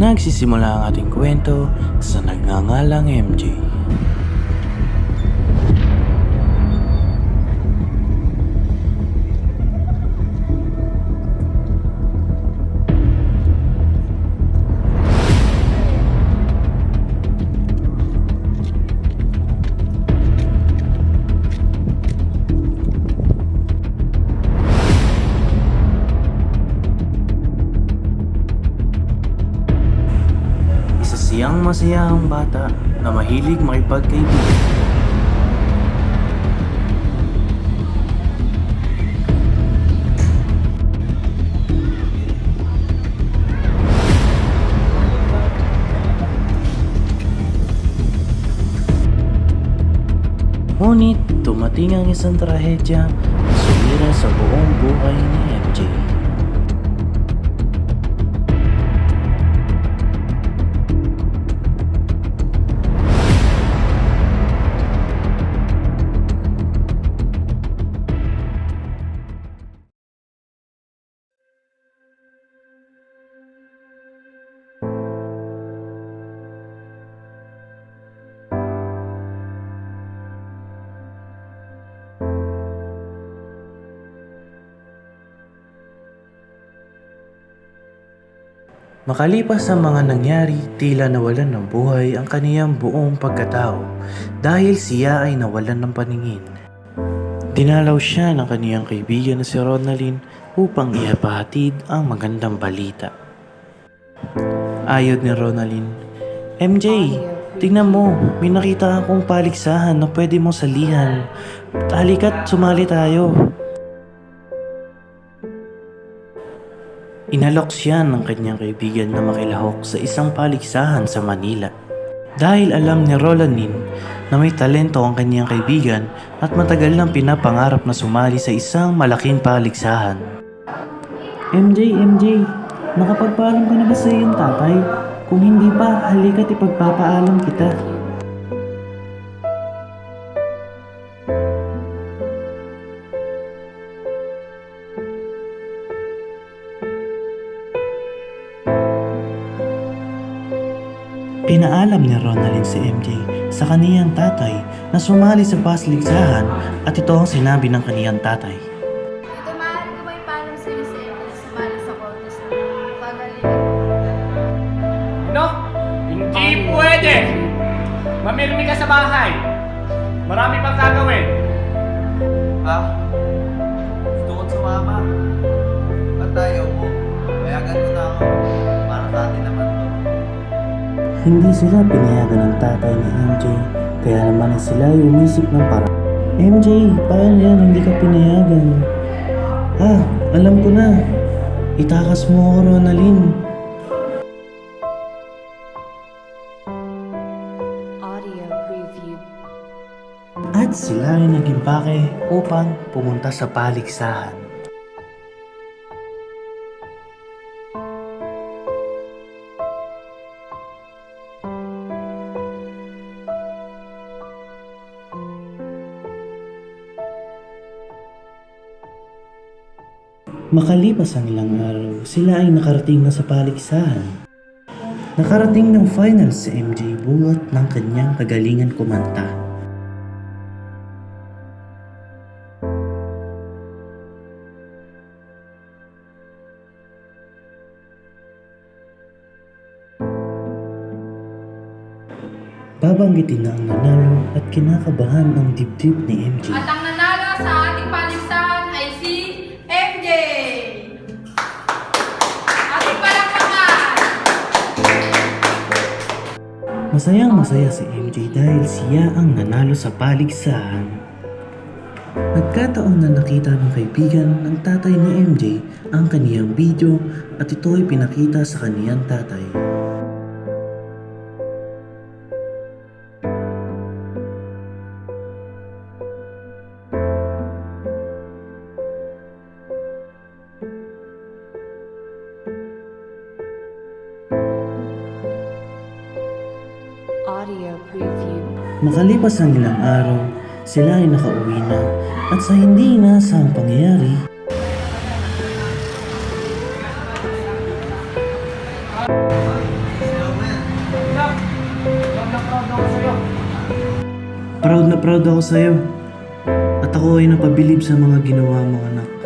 Nagsisimula ang ating kwento sa nagngangalang MJ. Isa siyang masayahang bata na mahilig makipagkaibigan. Ngunit dumating ang isang trahedya na sumira sa buong buhay ni MJ. Makalipas ang mga nangyari, tila nawalan ng buhay ang kaniyang buong pagkatao dahil siya ay nawalan ng paningin. Dinalaw siya ng kaniyang kaibigan na si Ronalyn upang ihapahatid ang magandang balita. Ayod ni Ronalyn, "MJ, tingnan mo, may nakita akong paligsahan na pwede mong salihan. Halika't sumali tayo." Inalok siya ng kanyang kaibigan na makilahok sa isang paligsahan sa Manila. Dahil alam ni Ronalyn na may talento ang kanyang kaibigan at matagal nang pinapangarap na sumali sa isang malaking paligsahan. MJ, nakapagpaalam ka na ba sa iyong tatay? Kung hindi pa, halika't ipagpapaalam kita. Pinaalam ni Ronalyn si MJ sa kaniyang tatay na sumali sa paligsahan at ito ang sinabi ng kaniyang tatay. Ito, maaari ko ba ipaalam sa iyo sa MJ na sumali sa contest na pagalingan? No? Hindi pwede! Mamirmi ka sa bahay. Marami pang gagawin. Gusto ko't sumama. Ba't tayo mo? Payagan mo na ako. Para sa atin naman to. Hindi sila pinayagan ng tatay ni MJ, kaya naman sila ay umisip ng paraan. MJ, paano yan hindi ka pinayagan? Alam ko na. Itakas mo ako, Ronalyn. Audio preview. At sila ay naging pake upang pumunta sa paligsahan. Makalipas ang ilang araw, sila ay nakarating na sa paligsahan. Nakarating ng final si MJ buhat ng kanyang kagalingan kumanta. Babanggitin na ang nanalo at kinakabahan ang dibdib ni MJ. At ang nanalo sa ating paligsahan ay si MJ! Ating palakpakan! Masayang-masaya si MJ dahil siya ang nanalo sa paligsahan. Nagkataon na nakita ng kaibigan ng tatay ni MJ ang kaniyang video at ito ay pinakita sa kaniyang tatay. Audio preview. Makalipas ang ilang araw, sila ay nakauwi na at sa hindi inaasahang pangyayari, Proud na proud ako sa'yo. At ako ay napabilib sa mga ginawa mo, anak.